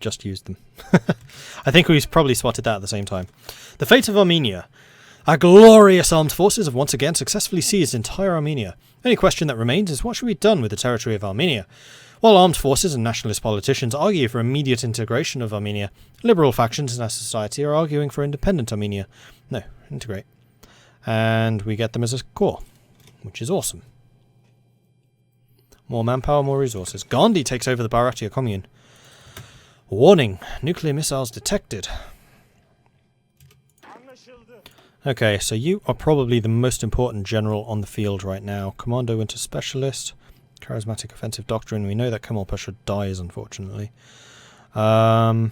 just used them. I think we've probably spotted that at the same time. The fate of Armenia. Our glorious armed forces have once again successfully seized entire Armenia. The only question that remains is what should be done with the territory of Armenia. While armed forces and nationalist politicians argue for immediate integration of Armenia, liberal factions in our society are arguing for independent Armenia. No, integrate. And we get them as a core, which is awesome. More manpower, more resources. Gandhi takes over the Bharatiya commune. Warning, nuclear missiles detected. Okay, so you are probably the most important general on the field right now. Commando Winter Specialist. Charismatic Offensive Doctrine. We know that Kemal Pasha dies, unfortunately. I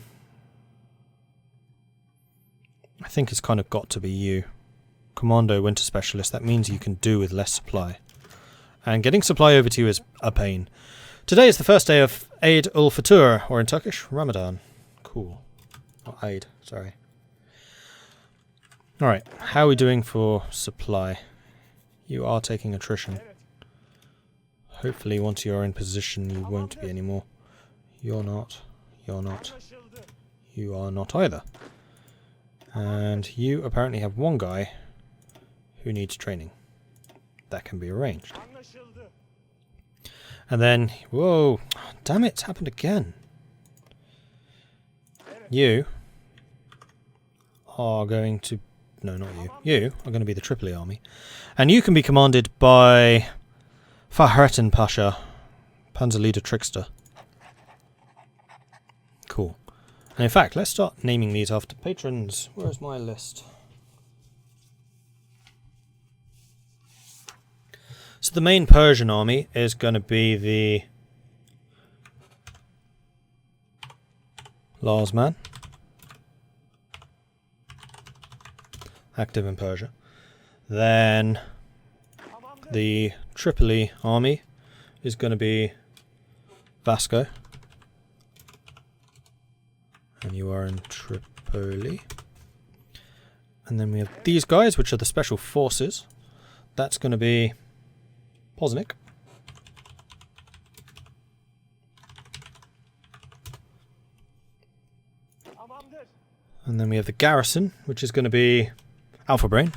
think it's kind of got to be you. Commando Winter Specialist. That means you can do with less supply. And getting supply over to you is a pain. Today is the first day of Eid ul-Fitr, or in Turkish, Ramadan. Cool. Not Eid, sorry. Alright, how are we doing for supply? You are taking attrition. Hopefully once you're in position you won't be anymore. You're not. You're not. You are not either. And you apparently have one guy who needs training. That can be arranged. And then, whoa, damn it, it's happened again. You are going to... No, not you. You are going to be the Tripoli army. And you can be commanded by Fahrettin Pasha, Panzer Leader Trickster. Cool. And in fact, let's start naming these after patrons. Where's my list? So the main Persian army is going to be the Larsman. Active in Persia. Then the Tripoli army is going to be Vasco. And you are in Tripoli. And then we have these guys, which are the special forces. That's going to be Poznik. And then we have the garrison, which is going to be Alpha Brain.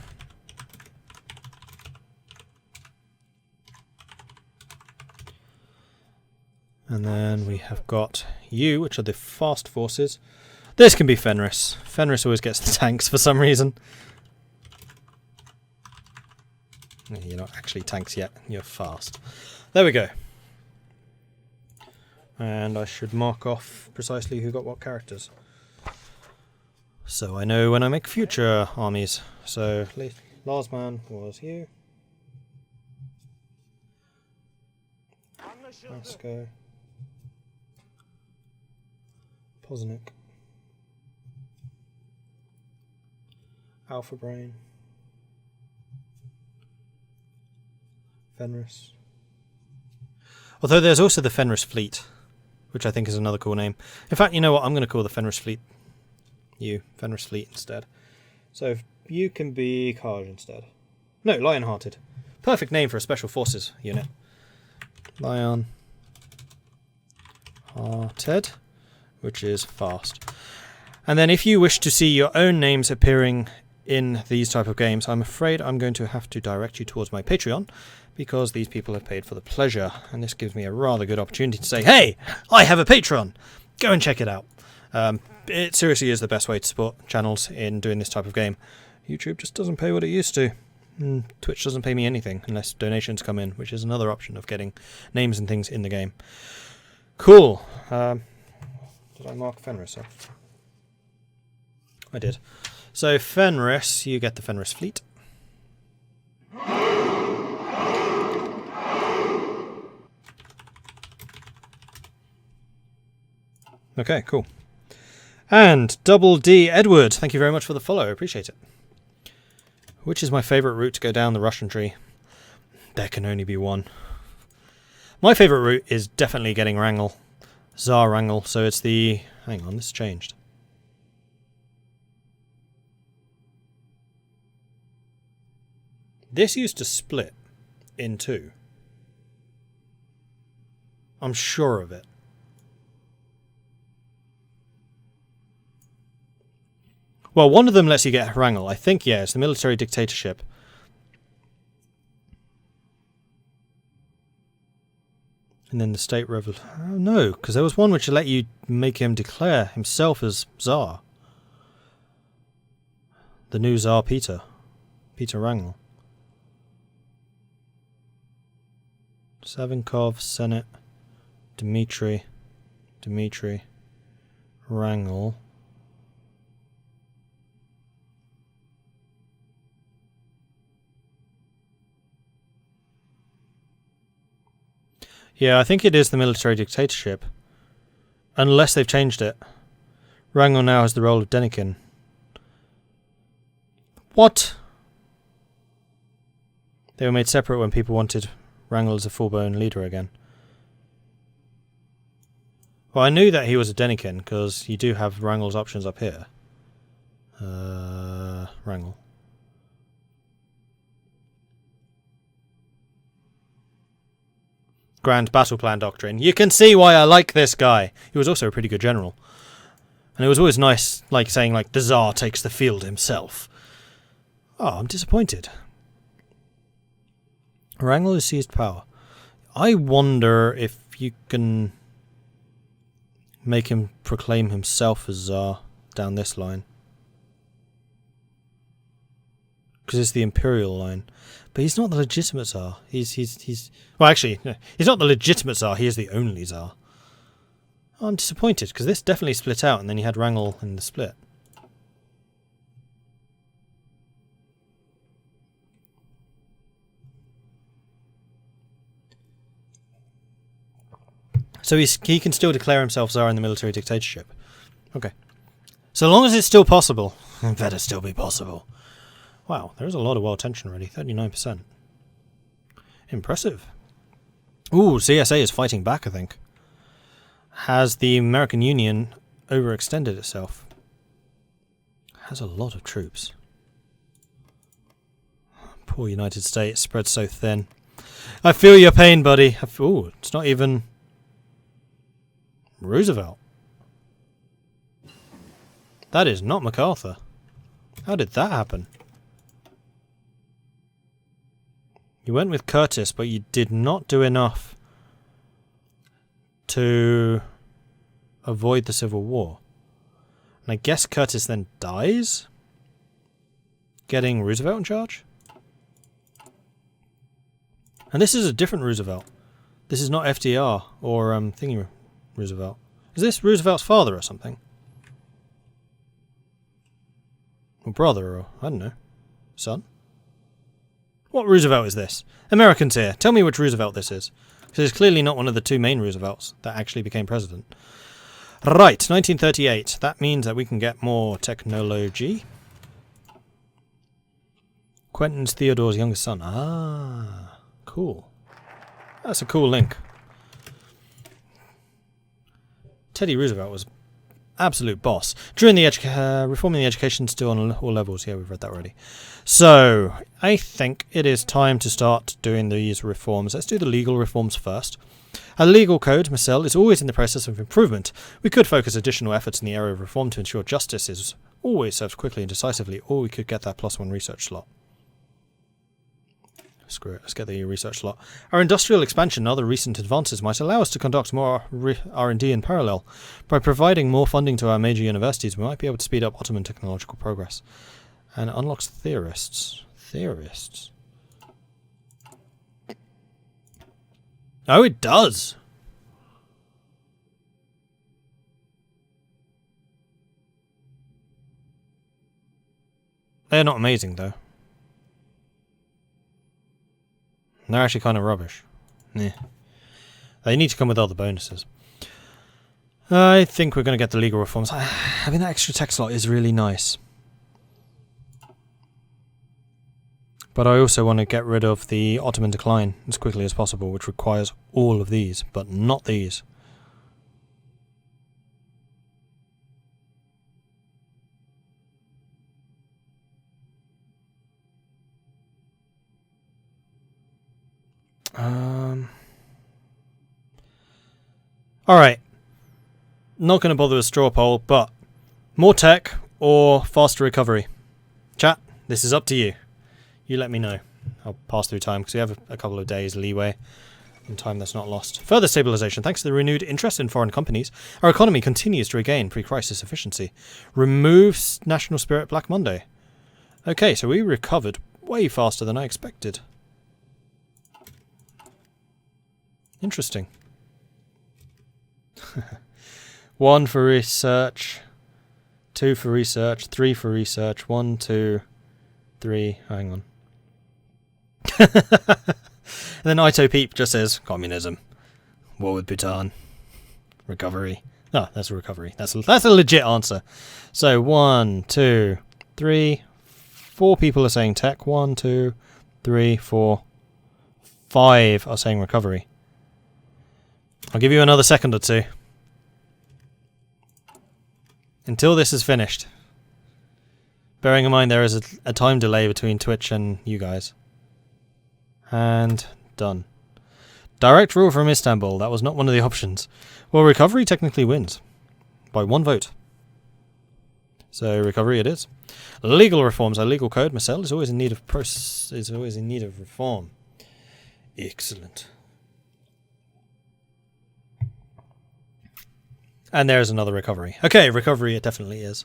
And then we have got you, which are the fast forces. This can be Fenris. Fenris always gets the tanks for some reason. You're not actually tanks yet, you're fast. There we go. And I should mark off precisely who got what characters. So I know when I make future armies. So Larsman was you. Vasco. Poznik. Alpha Brain. Fenris. Although there's also the Fenris Fleet, which I think is another cool name. In fact, you know what? I'm going to call the Fenris Fleet you, Fenris Fleet instead. So you can be Kaj instead. No, Lionhearted. Perfect name for a Special Forces unit. Lionhearted, which is fast. And then if you wish to see your own names appearing in these type of games, I'm afraid I'm going to have to direct you towards my Patreon, because these people have paid for the pleasure, and this gives me a rather good opportunity to say, hey, I have a Patreon! Go and check it out. It seriously is the best way to support channels in doing this type of game. YouTube just doesn't pay what it used to. Twitch doesn't pay me anything unless donations come in, which is another option of getting names and things in the game. Cool. Did I mark Fenris off? I did. So Fenris, you get the Fenris Fleet. Okay, cool. And Double D Edward, thank you very much for the follow, appreciate it. Which is my favourite route to go down the Russian tree? There can only be one. My favourite route is definitely getting Wrangel. Tsar Wrangel, so it's the... Hang on, this changed. This used to split in two. I'm sure of it. Well, one of them lets you get Wrangle. I think, yeah, it's the military dictatorship. And then the state revolution. Oh, no, because there was one which let you make him declare himself as Tsar. The new Tsar Peter Wrangle. Savinkov, Senate, Dmitry, Wrangle. Yeah, I think it is the military dictatorship. Unless they've changed it. Wrangle now has the role of Denikin. What? They were made separate when people wanted Wrangle as a full-blown leader again. Well, I knew that he was a Denikin, because you do have Wrangle's options up here. Wrangle. Grand Battle Plan Doctrine. You can see why I like this guy. He was also a pretty good general. And it was always nice, like, saying, like, the Tsar takes the field himself. Oh, I'm disappointed. Wrangle has seized power. I wonder if you can make him proclaim himself as Tsar down this line. Because it's the imperial line. But he's not the legitimate Tsar. He's well, actually, no, he's not the legitimate Tsar. He is the only Tsar. Oh, I'm disappointed, because this definitely split out, and then you had Wrangle in the split. So he can still declare himself Tsar in the military dictatorship. Okay. So long as it's still possible. It better still be possible. Wow, there's a lot of world tension already. 39%. Impressive. Ooh, CSA is fighting back, I think. Has the American Union overextended itself? Has a lot of troops. Poor United States, spread so thin. I feel your pain, buddy. Ooh, it's not even Roosevelt. That is not MacArthur. How did that happen? You went with Curtis, but you did not do enough to avoid the Civil War. And I guess Curtis then dies? Getting Roosevelt in charge? And this is a different Roosevelt. This is not FDR or thingy Roosevelt. Is this Roosevelt's father or something? Or brother, or I don't know. Son? What Roosevelt is this? Americans here, tell me which Roosevelt this is. Because it's clearly not one of the two main Roosevelts that actually became president. Right, 1938. That means that we can get more technology. Quentin Theodore's youngest son. Ah, cool. That's a cool link. Teddy Roosevelt was absolute boss. During the reforming the education still on all levels. Yeah, we've read that already. So, I think it is time to start doing these reforms. Let's do the legal reforms first. A legal code, Marcel, is always in the process of improvement. We could focus additional efforts in the area of reform to ensure justice is always served quickly and decisively, or we could get that +1 research slot. Screw it, let's get the research slot. Our industrial expansion and other recent advances might allow us to conduct more R&D in parallel. By providing more funding to our major universities, we might be able to speed up Ottoman technological progress. And unlocks theorists. Theorists. Oh, it does! They're not amazing, though. They're actually kind of rubbish. Yeah. They need to come with other bonuses. I think we're going to get the legal reforms. Having that extra tech slot is really nice. But I also want to get rid of the Ottoman decline as quickly as possible, which requires all of these, but not these. Alright. Not going to bother with straw poll, but more tech or faster recovery? Chat, this is up to you. You let me know. I'll pass through time because we have a couple of days leeway and time that's not lost. Further stabilization. Thanks to the renewed interest in foreign companies, our economy continues to regain pre-crisis efficiency. Removes National Spirit Black Monday. Okay, so we recovered way faster than I expected. Interesting. 1 for research, 2 for research, 3 for research, 1, 2, 3, hang on. And then Ito Peep just says, communism. War with Bhutan. Recovery. No, that's a recovery. That's a legit answer. So 1, 2, 3, 4 people are saying tech. 1, 2, 3, 4, 5 are saying recovery. I'll give you another second or two. Until this is finished. Bearing in mind there is a time delay between Twitch and you guys. And done. Direct rule from Istanbul. That was not one of the options. Well, recovery technically wins. By 1 vote. So recovery it is. Legal reforms. Our legal code, Marcel, is always in need of reform. Excellent. And there's another recovery. Okay, recovery it definitely is.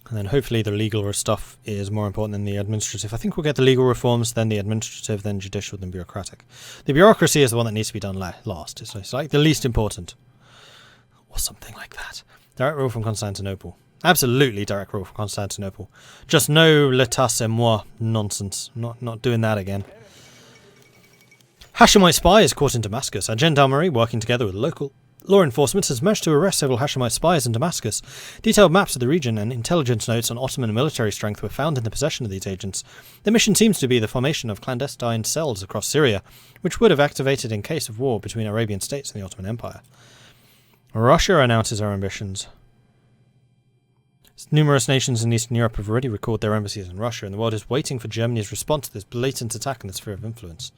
And then hopefully the legal stuff is more important than the administrative. I think we'll get the legal reforms, then the administrative, then judicial, then bureaucratic. The bureaucracy is the one that needs to be done last. It's like the least important. Or something like that. Direct rule from Constantinople. Absolutely direct rule from Constantinople. Just no l'état c'est moi nonsense. Not doing that again. Hashemite spies caught in Damascus. Our gendarmerie, working together with local law enforcement, has managed to arrest several Hashemite spies in Damascus. Detailed maps of the region and intelligence notes on Ottoman military strength were found in the possession of these agents. The mission seems to be the formation of clandestine cells across Syria, which would have activated in case of war between Arabian states and the Ottoman Empire. Russia announces our ambitions. Numerous nations in Eastern Europe have already recalled their embassies in Russia, and the world is waiting for Germany's response to this blatant attack in the sphere of influence.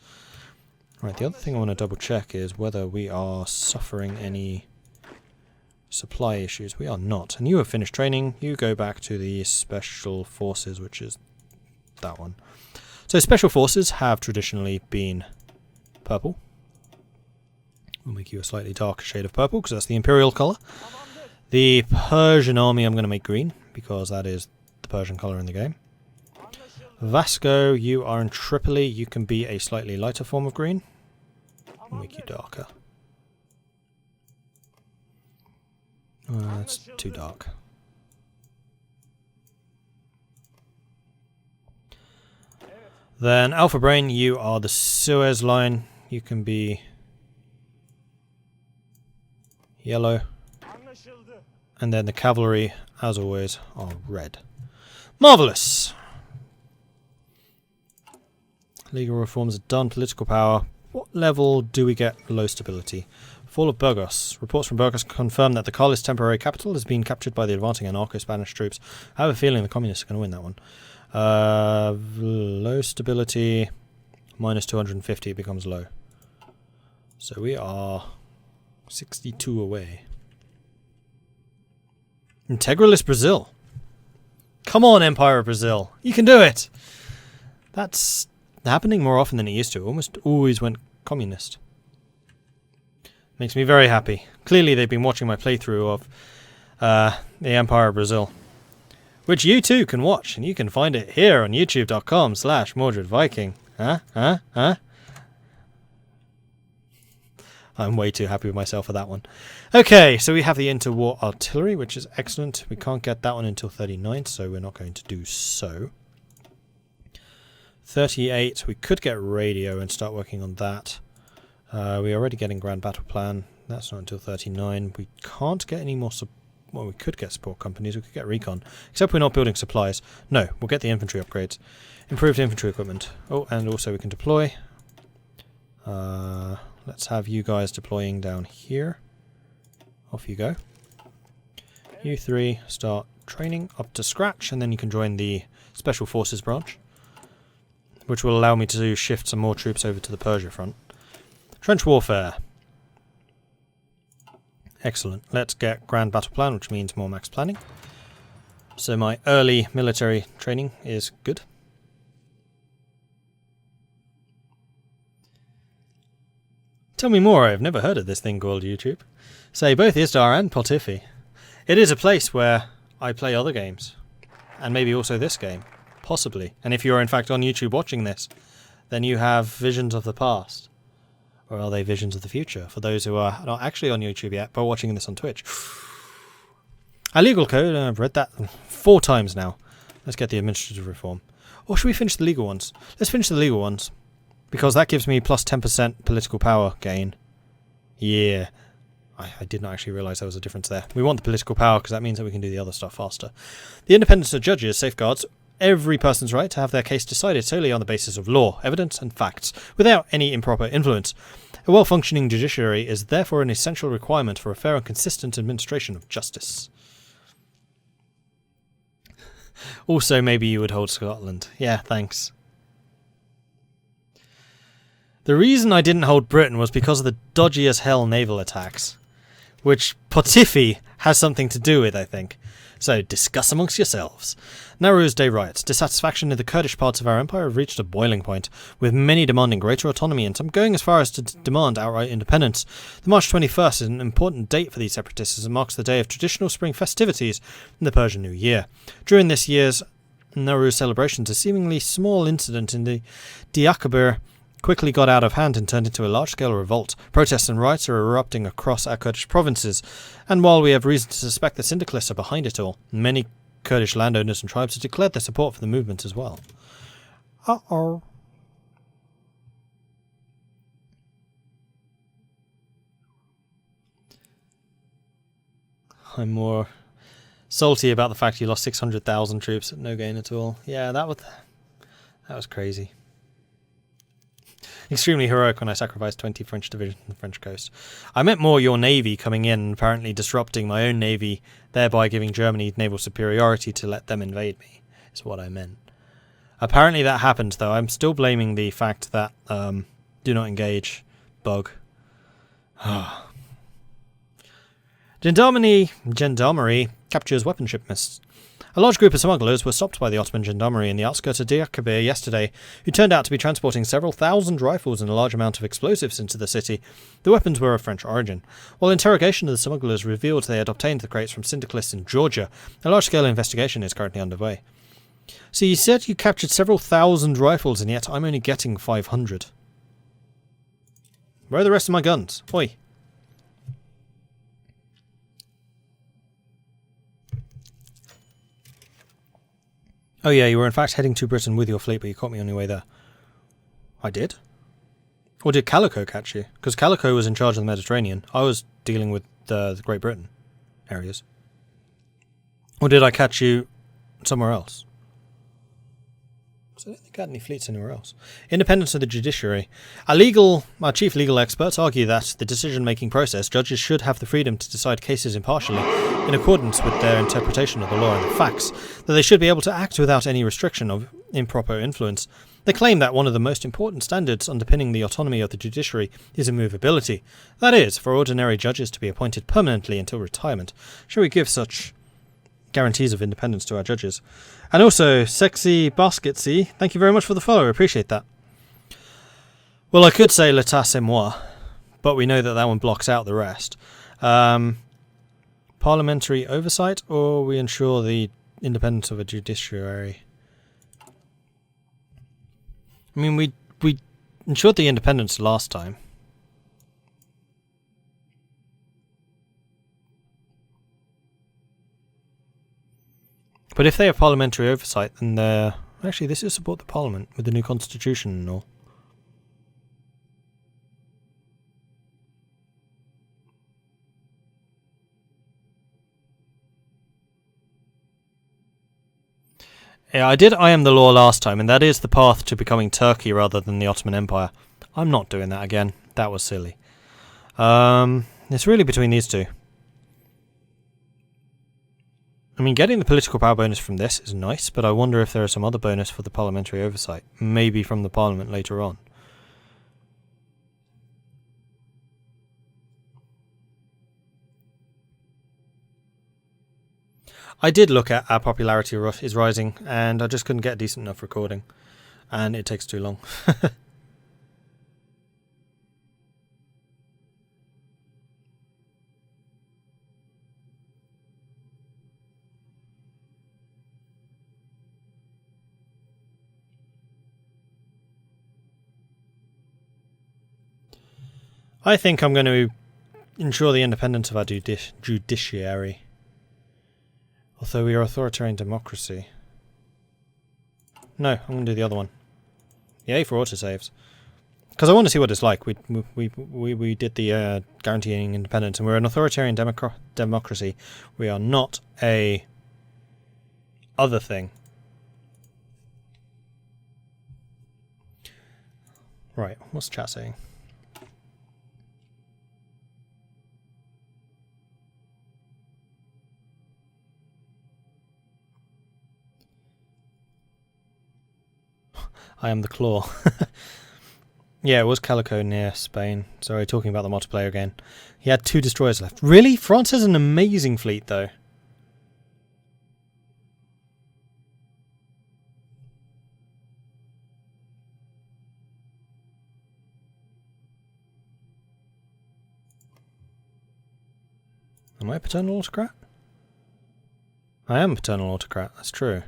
Right, the other thing I want to double check is whether we are suffering any supply issues. We are not. And you have finished training. You go back to the Special Forces, which is that one. So Special Forces have traditionally been purple. We'll make you a slightly darker shade of purple because that's the Imperial colour. The Persian army I'm going to make green because that is the Persian colour in the game. Vasco, you are in Tripoli. You can be a slightly lighter form of green. I'll make you darker. That's too dark. Then Alpha Brain, you are the Suez line. You can be yellow. And then the cavalry, as always, are red. Marvellous! Legal reforms are done. Political power. What level do we get low stability? Fall of Burgos. Reports from Burgos confirm that the Carlist temporary capital has been captured by the advancing anarcho-Spanish troops. I have a feeling the communists are going to win that one. Low stability. Minus 250 becomes low. So we are 62 away. Integralist Brazil. Come on, Empire of Brazil. You can do it! That's happening more often than it used to. Almost always went communist. Makes me very happy. Clearly they've been watching my playthrough of the Empire of Brazil. Which you too can watch, and you can find it here on youtube.com/MordredViking. Huh? I'm way too happy with myself for that one. Okay, so we have the interwar artillery, which is excellent. We can't get that one until 39, so we're not going to do so. 38, we could get radio and start working on that. We're already getting Grand Battle Plan. That's not until 39. We can't get any more well, we could get support companies. We could get recon. Except we're not building supplies. No, we'll get the infantry upgrades. Improved infantry equipment. Oh, and also we can deploy. Let's have you guys deploying down here. Off you go. You three start training up to scratch, and then you can join the Special Forces branch, which will allow me to shift some more troops over to the Persia front. Trench warfare. Excellent. Let's get Grand Battle Plan, which means more max planning. So my early military training is good. Tell me more, I've never heard of this thing called YouTube. Say both Istar and Potifi. It is a place where I play other games. And maybe also this game. Possibly. And if you're in fact on YouTube watching this, then you have visions of the past. Or are they visions of the future? For those who are not actually on YouTube yet, but watching this on Twitch. Our legal code, I've read that 4 times now. Let's get the administrative reform. Or should we finish the legal ones? Let's finish the legal ones. Because that gives me plus 10% political power gain. Yeah. I did not actually realise there was a difference there. We want the political power because that means that we can do the other stuff faster. The independence of judges safeguards every person's right to have their case decided solely on the basis of law, evidence and facts, without any improper influence. A well-functioning judiciary is therefore an essential requirement for a fair and consistent administration of justice. Also, maybe you would hold Scotland. Yeah, thanks. The reason I didn't hold Britain was because of the dodgy as hell naval attacks. Which Potifi has something to do with, I think. So, discuss amongst yourselves. Nowruz Day riots. Dissatisfaction in the Kurdish parts of our empire have reached a boiling point, with many demanding greater autonomy and some going as far as to demand outright independence. The March 21st is an important date for these separatists as it marks the day of traditional spring festivities in the Persian New Year. During this year's Nowruz celebrations, a seemingly small incident in the Diyarbakir quickly got out of hand and turned into a large-scale revolt. Protests and riots are erupting across our Kurdish provinces, and while we have reason to suspect the syndicalists are behind it all, many Kurdish landowners and tribes have declared their support for the movement as well. Uh-oh. I'm more salty about the fact you lost 600,000 troops at no gain at all. Yeah, that was crazy. Extremely heroic when I sacrificed 20 French divisions on the French coast. I meant more your navy coming in and apparently disrupting my own navy, thereby giving Germany naval superiority to let them invade me, is what I meant. Apparently that happened, though. I'm still blaming the fact that do not engage bug. Gendarmerie captures weapon shipments. A large group of smugglers were stopped by the Ottoman Gendarmerie in the outskirts of Diyarbakir yesterday, who turned out to be transporting several thousand rifles and a large amount of explosives into the city. The weapons were of French origin. While interrogation of the smugglers revealed they had obtained the crates from syndicalists in Georgia, a large-scale investigation is currently underway. So you said you captured several thousand rifles, and yet I'm only getting 500. Where are the rest of my guns? Oi! Oh yeah, you were in fact heading to Britain with your fleet, but you caught me on your way there. I did? Or did Calico catch you? Because Calico was in charge of the Mediterranean. I was dealing with the Great Britain areas. Or did I catch you somewhere else? Because I don't think I had any fleets anywhere else. Independence of the judiciary. Our chief legal experts argue that the decision-making process, judges should have the freedom to decide cases impartially, in accordance with their interpretation of the law and the facts, that they should be able to act without any restriction of improper influence. They claim that one of the most important standards underpinning the autonomy of the judiciary is immovability. That is, for ordinary judges to be appointed permanently until retirement. Shall we give such guarantees of independence to our judges? And also, Sexy Basketsy, thank you very much for the follow, I appreciate that. Well, I could say l'état c'est moi, but we know that that one blocks out the rest. Parliamentary oversight, or we ensure the independence of a judiciary? I mean, we ensured the independence last time. But if they have parliamentary oversight, then they're... Actually, this is support the parliament with the new constitution and all. Yeah, I am the law last time, and that is the path to becoming Turkey rather than the Ottoman Empire. I'm not doing that again. That was silly. It's really between these two. I mean, getting the political power bonus from this is nice, but I wonder if there is some other bonus for the parliamentary oversight. Maybe from the parliament later on. I did look at our popularity is rising, and I just couldn't get a decent enough recording. And it takes too long. I think I'm going to ensure the independence of our judiciary. Although we are authoritarian democracy. No, I'm going to do the other one. Yay for autosaves. Because I want to see what it's like. We did the guaranteeing independence, and we're an authoritarian democracy. We are not a other thing. Right, what's chat saying? I am the claw. Yeah, it was Calico near Spain. Sorry, talking about the multiplayer again. He had 2 destroyers left. Really? France has an amazing fleet, though. Am I a paternal autocrat? I am a paternal autocrat, that's true.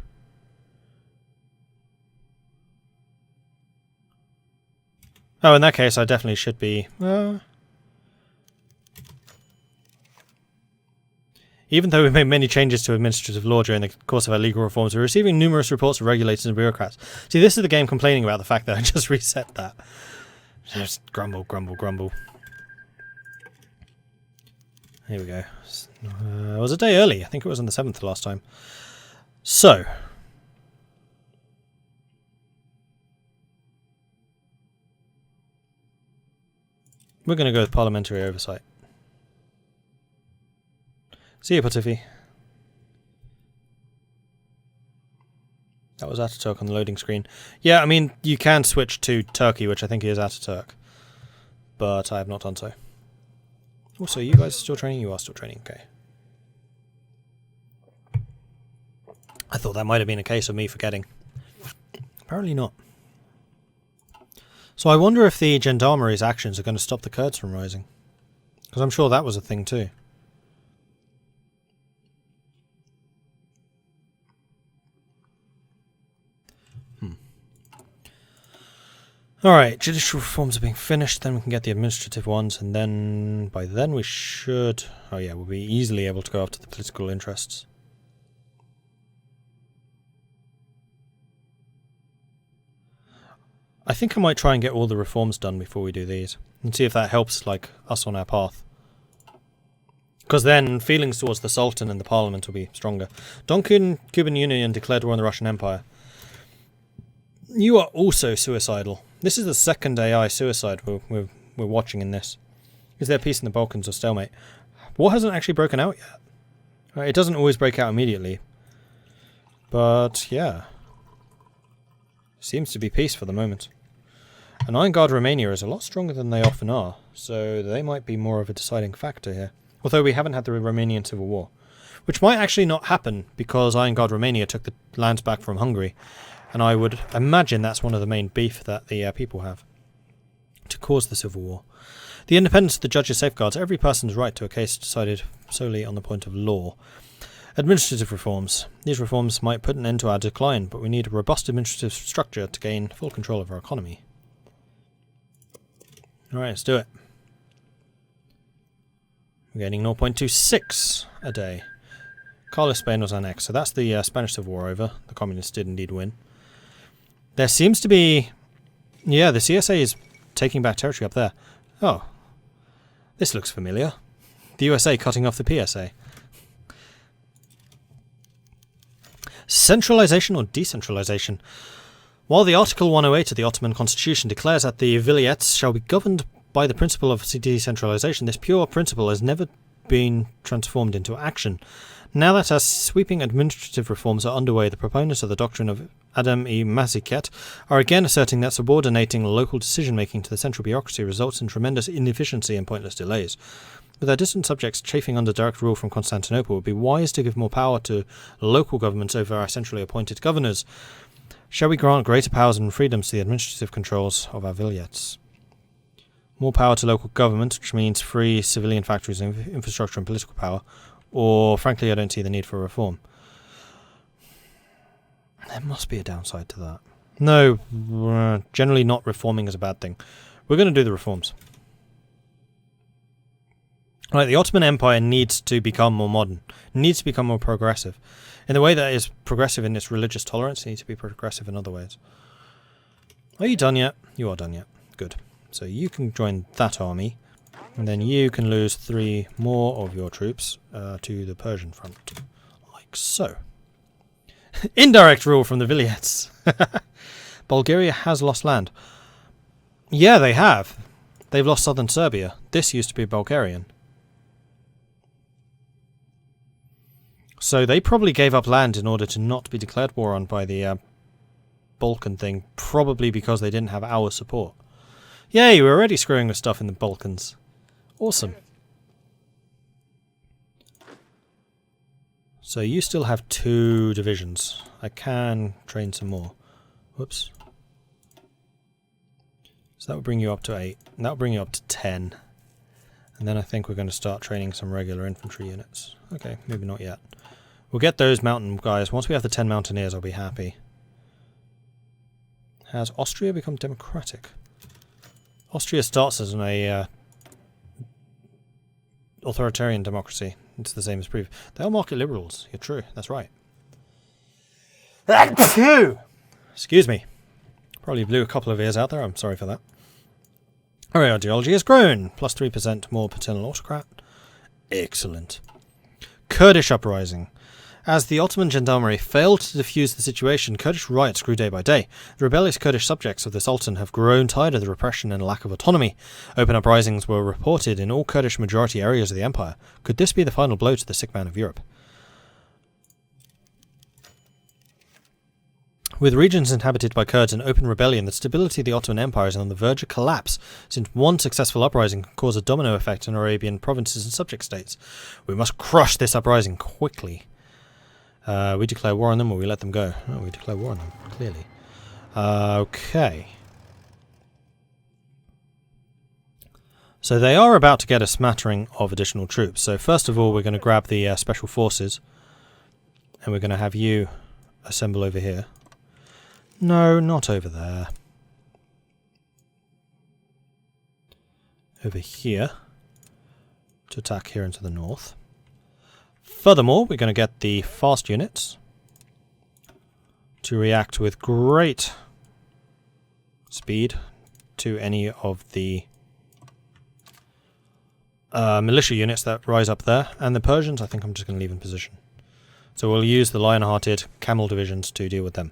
Oh, in that case, I definitely should be... Even though we've made many changes to administrative law during the course of our legal reforms, we're receiving numerous reports of regulators and bureaucrats. See, this is the game complaining about the fact that I just reset that. Just grumble, grumble, grumble. Here we go. It was a day early. I think it was on the 7th last time. So... we're going to go with parliamentary oversight. See you, Patifi. That was Ataturk on the loading screen. Yeah, I mean, you can switch to Turkey, which I think is Ataturk. But I have not done so. Also, you guys are still training? You are still training, okay. I thought that might have been a case of me forgetting. Apparently not. So I wonder if the gendarmery's actions are going to stop the Kurds from rising. Because I'm sure that was a thing too. Alright, judicial reforms are being finished, then we can get the administrative ones, and then by then we should... oh yeah, we'll be easily able to go after the political interests. I think I might try and get all the reforms done before we do these, and see if that helps, like, us on our path. Because then feelings towards the Sultan and the Parliament will be stronger. Cuban Union declared war on the Russian Empire. You are also suicidal. This is the second AI suicide we're watching in this. Is there peace in the Balkans or stalemate? War hasn't actually broken out yet. It doesn't always break out immediately. But, yeah. Seems to be peace for the moment. And Iron Guard Romania is a lot stronger than they often are, so they might be more of a deciding factor here. Although we haven't had the Romanian Civil War. Which might actually not happen, because Iron Guard Romania took the lands back from Hungary. And I would imagine that's one of the main beef that the people have. To cause the Civil War. The independence of the judges safeguards every person's right to a case decided solely on the point of law. Administrative reforms. These reforms might put an end to our decline, but we need a robust administrative structure to gain full control of our economy. Alright, let's do it. We're getting 0.26 a day. Carlos Spain was annexed, so that's the Spanish Civil War over. The communists did indeed win. There seems to be... yeah, the CSA is taking back territory up there. Oh. This looks familiar. The USA cutting off the PSA. Centralization or decentralization? While the Article 108 of the Ottoman Constitution declares that the vilayets shall be governed by the principle of decentralization, this pure principle has never been transformed into action. Now that as sweeping administrative reforms are underway, the proponents of the doctrine of Adam-e Maziket are again asserting that subordinating local decision-making to the central bureaucracy results in tremendous inefficiency and pointless delays. With our distant subjects chafing under direct rule from Constantinople, it would be wise to give more power to local governments over our centrally appointed governors. Shall we grant greater powers and freedoms to the administrative controls of our vilayets? More power to local government, which means free civilian factories, infrastructure and political power, or frankly I don't see the need for reform. There must be a downside to that. No, generally not reforming is a bad thing. We're going to do the reforms. Right, the Ottoman Empire needs to become more modern, needs to become more progressive. In the way that is progressive in its religious tolerance, it needs to be progressive in other ways. Are you done yet? You are done yet. Good. So you can join that army, and then you can lose 3 more of your troops to the Persian front. Like so. Indirect rule from the vilayets. Bulgaria has lost land. Yeah, they have. They've lost southern Serbia. This used to be Bulgarian. So they probably gave up land in order to not be declared war on by the Balkan thing, probably because they didn't have our support. Yay, we're already screwing with stuff in the Balkans. Awesome. So you still have 2 divisions. I can train some more. Whoops. So that will bring you up to 8. And that will bring you up to 10. And then I think we're going to start training some regular infantry units. Okay, maybe not yet. We'll get those mountain guys. Once we have the 10 mountaineers, I'll be happy. Has Austria become democratic? Austria starts as an authoritarian democracy. It's the same as previous. They are market liberals. You're true. That's right. Excuse me. Probably blew a couple of ears out there. I'm sorry for that. Our ideology has grown. Plus 3% more paternal autocrat. Excellent. Kurdish uprising. As the Ottoman gendarmerie failed to defuse the situation, Kurdish riots grew day by day. The rebellious Kurdish subjects of the Sultan have grown tired of the repression and lack of autonomy. Open uprisings were reported in all Kurdish majority areas of the empire. Could this be the final blow to the sick man of Europe? With regions inhabited by Kurds and open rebellion, the stability of the Ottoman Empire is on the verge of collapse, since one successful uprising can cause a domino effect in Arabian provinces and subject states. We must crush this uprising quickly. We declare war on them or we let them go? Oh, we declare war on them, clearly. Okay. So they are about to get a smattering of additional troops. So first of all, we're going to grab the special forces. And we're going to have you assemble over here. No, not over there. Over here. To attack here into the north. Furthermore, we're going to get the fast units to react with great speed to any of the militia units that rise up there. And the Persians, I think I'm just going to leave in position. So we'll use the lion-hearted camel divisions to deal with them.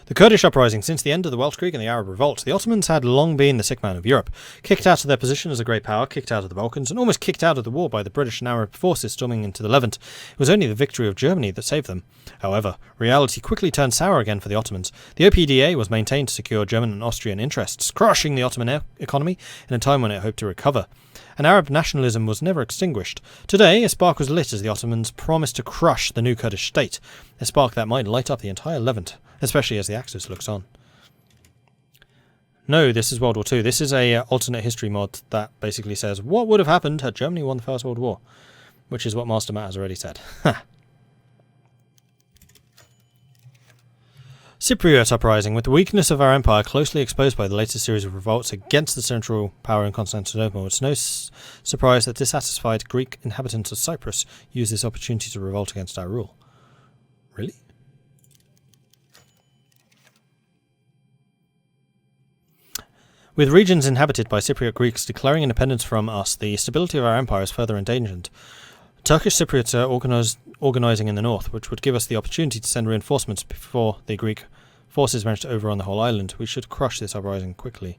The Kurdish uprising. Since the end of the Welsh Creek and the Arab Revolt, the Ottomans had long been the sick man of Europe. Kicked out of their position as a great power, kicked out of the Balkans, and almost kicked out of the war by the British and Arab forces storming into the Levant. It was only the victory of Germany that saved them. However, reality quickly turned sour again for the Ottomans. The OPDA was maintained to secure German and Austrian interests, crushing the Ottoman economy in a time when it hoped to recover. And Arab nationalism was never extinguished. Today, a spark was lit as the Ottomans promised to crush the new Kurdish state, a spark that might light up the entire Levant, especially as the Axis looks on. No, this is World War II. This is a alternate history mod that basically says what would have happened had Germany won the First World War, which is what Master Matt has already said. Cypriot uprising. With the weakness of our empire closely exposed by the latest series of revolts against the central power in Constantinople, it's no surprise that dissatisfied Greek inhabitants of Cyprus use this opportunity to revolt against our rule. Really? With regions inhabited by Cypriot Greeks declaring independence from us, the stability of our empire is further endangered. Turkish Cypriots are organising in the north, which would give us the opportunity to send reinforcements before the Greek forces manage to overrun the whole island. We should crush this uprising quickly.